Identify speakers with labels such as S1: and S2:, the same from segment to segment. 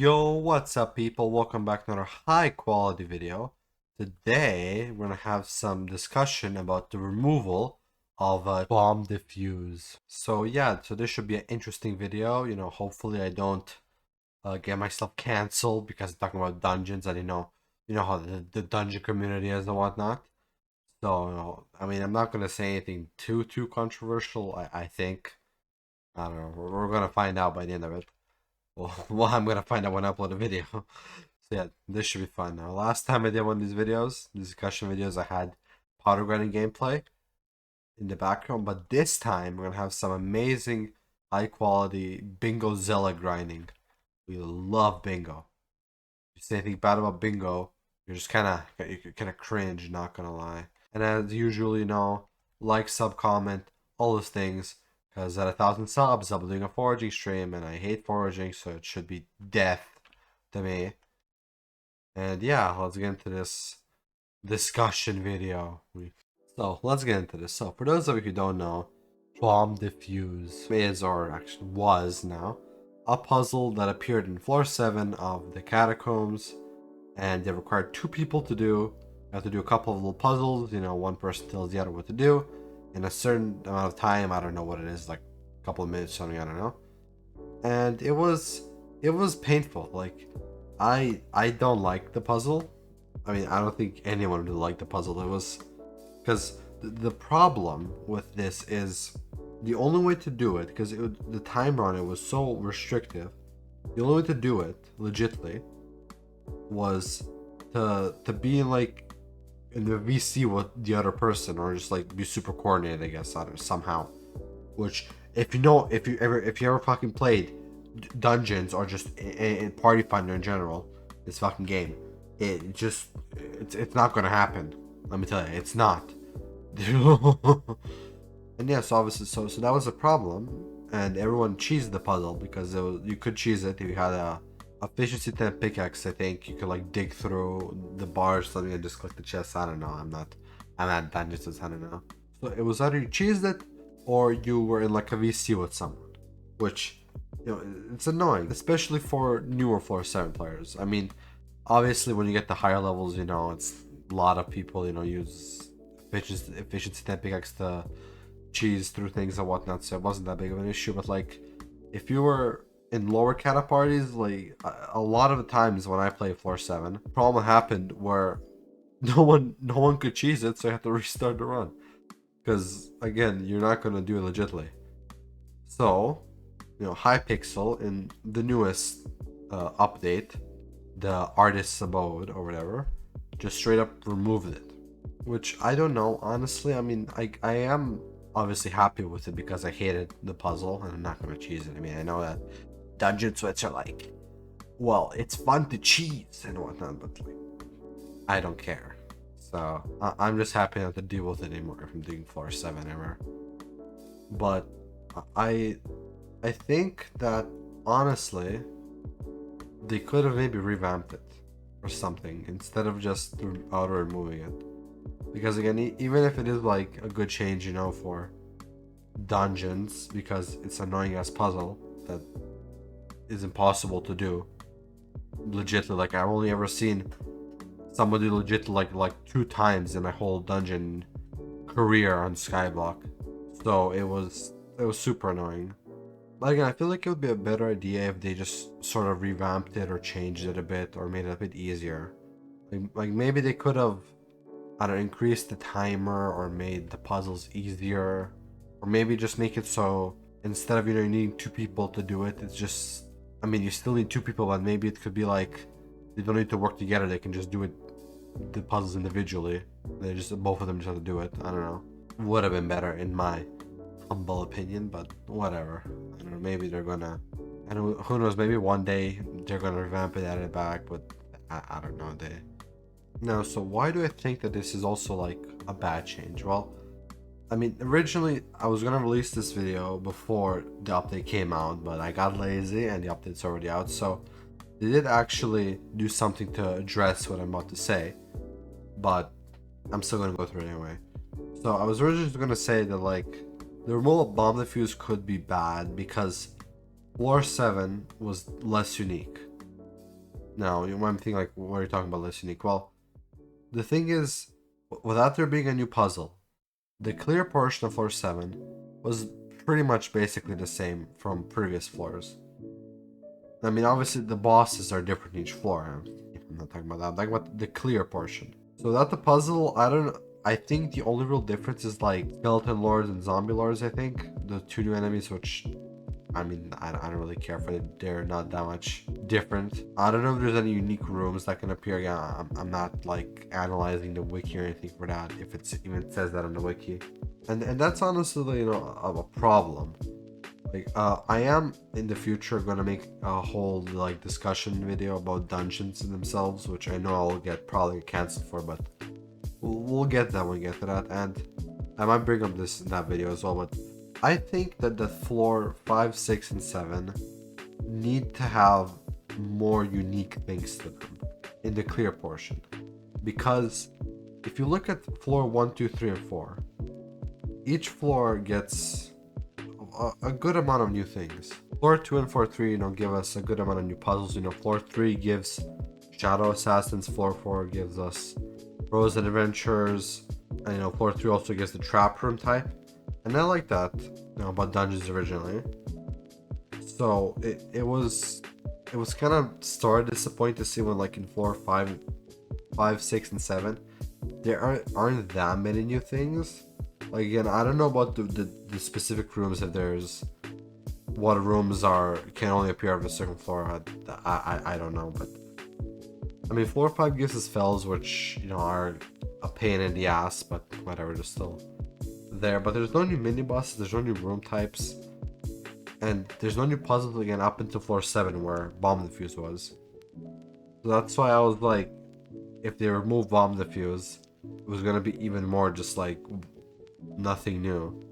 S1: Yo, what's up people? Welcome back to another high quality video. Today, we're gonna have some discussion about the removal of Bomb Defuse. So yeah, so this should be an interesting video. Hopefully I don't get myself canceled because I'm talking about dungeons and you know how the dungeon community is and whatnot. So, I mean, I'm not gonna say anything too controversial, I think. I don't know, we're gonna find out by the end of it. Well, I'm gonna find out when I upload a video. So yeah, this should be fun. Now, last time I did one of these videos, discussion videos, I had powder grinding gameplay in the background, but this time we're gonna have some amazing, high quality bingo Zilla grinding. We love bingo. If you say anything bad about bingo, you're just kind of cringe, not gonna lie. And as usual, like, sub, comment, all those things. Because at 1,000 subs, I'll be doing a foraging stream, and I hate foraging, so it should be death to me. And yeah, let's get into this discussion video. So let's get into this. So for those of you who don't know, Bomb Defuse is, or actually was now, a puzzle that appeared in floor 7 of the catacombs, and it required 2 people to do. You have to do a couple of little puzzles. One person tells the other what to do in a certain amount of time. I don't know what it is, like a couple of minutes, something, I don't know. And it was painful. Like, I don't like the puzzle. I mean, I don't think anyone would like the puzzle. It was because the problem with this is the only way to do it, because the timer on it was so restrictive. The only way to do it legitly was to be like in the VC with the other person, or just like be super coordinated, I guess, I don't know, somehow. Which, if you ever fucking played dungeons, or just a Party Finder in general, this fucking game, it's not gonna happen. Let me tell you, it's not. And yeah, so obviously, so that was a problem, and everyone cheesed the puzzle because you could cheese it if you had a efficiency 10 pickaxe. I think you could like dig through the bars, something, and just click the chest. I don't know. I'm at dungeons. I don't know. So it was either you cheesed it, or you were in like a VC with someone, which, it's annoying, especially for newer floor 7 players. I mean, obviously when you get to higher levels, it's a lot of people, use efficiency 10 pickaxe to cheese through things and whatnot, so it wasn't that big of an issue. But like, if you were in lower cata parties, like a lot of the times when I play floor 7, problem happened where no one could cheese it, so you have to restart the run, because again, you're not going to do it legitly. So Hypixel, in the newest update, the artist's abode or whatever, just straight up removed it, which I don't know, honestly. I mean, I am obviously happy with it because I hated the puzzle, and I'm not going to cheese it. I mean, I know that dungeon sweats are like, well, it's fun to cheese and whatnot, but like, I don't care. So I'm just happy not to deal with it anymore from doing floor 7 ever. But I think that honestly they could have maybe revamped it or something instead of just auto removing it. Because again, even if it is like a good change, for dungeons, because it's an annoying ass puzzle that is impossible to do legitly. Like, I've only ever seen somebody legit like 2 times in my whole dungeon career on Skyblock. So it was super annoying. But again, I feel like it would be a better idea if they just sort of revamped it or changed it a bit or made it a bit easier. Like maybe they could have, I don't know, increased the timer or made the puzzles easier, or maybe just make it so instead of you needing 2 people to do it, it's just, I mean, you still need 2 people, but maybe it could be like they don't need to work together. They can just do the puzzles individually. They just, both of them just have to do it. I don't know. Would have been better in my humble opinion, but whatever. I don't know. Maybe they're gonna. I don't. Who knows? Maybe one day they're gonna revamp it, add it back. But I don't know. No. So why do I think that this is also like a bad change? Well, I mean, originally I was gonna release this video before the update came out, but I got lazy and the update's already out. So they did actually do something to address what I'm about to say, but I'm still gonna go through it anyway. So I was originally just gonna say that like the removal of Bomb Defuse could be bad because floor 7 was less unique. Now, you might think like, what are you talking about, less unique? Well, the thing is, without there being a new puzzle, the clear portion of floor 7 was pretty much basically the same from previous floors. I mean, obviously the bosses are different each floor. I'm not talking about that. I'm talking about the clear portion. So without the puzzle, I think the only real difference is like skeleton lords and zombie lords. I think the two new enemies, which I mean, I don't really care for it. They're not that much different. I don't know if there's any unique rooms that can appear. Yeah, I'm not like analyzing the wiki or anything for that, if it even says that on the wiki. And that's honestly, you know, a problem. Like, I am in the future gonna make a whole like discussion video about dungeons in themselves, which I know I'll get probably canceled for, but we'll get that when we get to that. And I might bring up this in that video as well, but I think that the floor 5, 6, and 7 need to have more unique things to them in the clear portion. Because if you look at floor 1, 2, 3, and 4, each floor gets a good amount of new things. Floor 2 and floor 3, you know, give us a good amount of new puzzles. You know, floor 3 gives Shadow Assassins, floor 4 gives us Frozen Adventures, and you know, floor 3 also gives the Trap Room type. And I like that, you know, about dungeons originally. So it was kind of sort of disappointing to see when like in floor 5, 6, and 7, there aren't that many new things. Like again, I don't know about the specific rooms, if there's what rooms can only appear on a certain floor. I don't know, but I mean floor 5 gives us fells, which you know are a pain in the ass, but whatever, they're still there. But there's no new mini bosses, there's no new room types, and there's no new puzzles again up into floor 7 where Bomb Defuse was. So that's why I was like, if they remove Bomb Defuse, it was gonna be even more just like nothing new.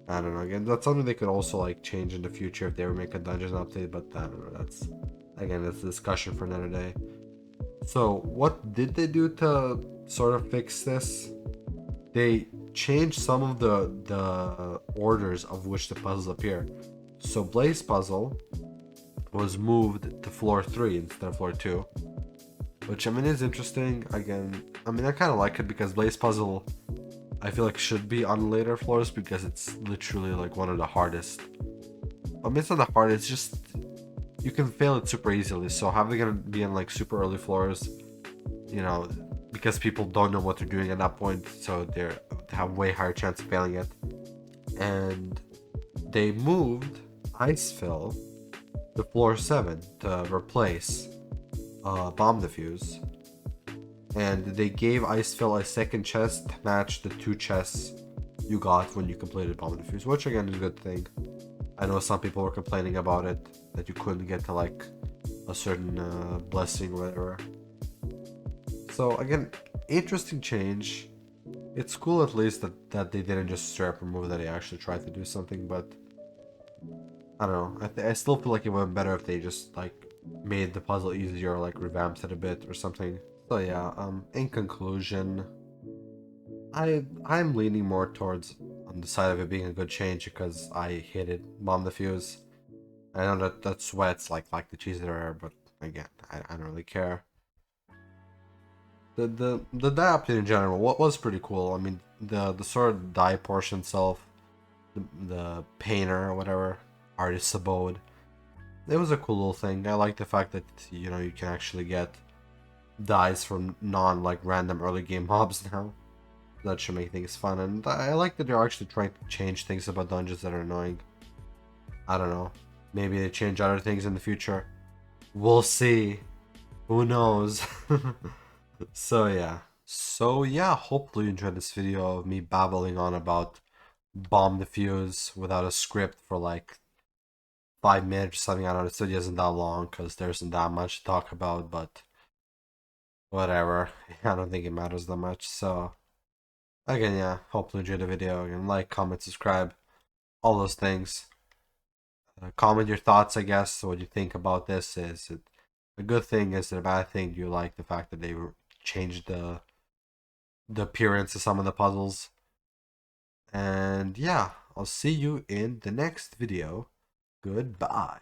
S1: I don't know. Again, that's something they could also like change in the future if they ever make a dungeon update, but I don't know. That's a discussion for another day. So what did they do to sort of fix this? They changed some of the orders of which the puzzles appear. So Blaze puzzle was moved to floor 3 instead of floor 2, which I mean is interesting. Again, I mean I kind of like it because Blaze puzzle I feel like should be on later floors because it's literally like one of the hardest. I mean, it's not the hardest, it's just you can fail it super easily. So having it be in like super early floors, you know, because people don't know what they're doing at that point, so they have way higher chance of failing it. And they moved Icefill to floor 7 to replace Bomb Defuse. And they gave Icefill a second chest to match the 2 chests you got when you completed Bomb Defuse, which again is a good thing. I know some people were complaining about it, that you couldn't get to like a certain blessing or whatever. So again, interesting change. It's cool at least that they didn't just straight up remove that, they actually tried to do something, but I don't know. I still feel like it would have been better if they just like made the puzzle easier or like revamped it a bit or something. So yeah, in conclusion, I'm leaning more towards on the side of it being a good change because I hated Bomb Defuse. I know that sweats like the cheese there, but again, I don't really care. The die update in general, what was pretty cool. I mean, the sort of die portion itself, the painter or whatever, artist's abode. It was a cool little thing. I like the fact that you know you can actually get dies from like random early game mobs now. That should make things fun, and I like that they're actually trying to change things about dungeons that are annoying. I don't know. Maybe they change other things in the future. We'll see. Who knows? So yeah, hopefully you enjoyed this video of me babbling on about Bomb Defuse without a script for like 5 minutes or something. I know this video isn't that long because there isn't that much to talk about, but whatever. I don't think it matters that much. So again, yeah, hopefully you enjoyed the video. Again, like, comment, subscribe, all those things. Comment your thoughts, I guess, what you think about this. Is it a good thing? Is it a bad thing? Do you like the fact that they changed the appearance of some of the puzzles? And yeah, I'll see you in the next video. Goodbye.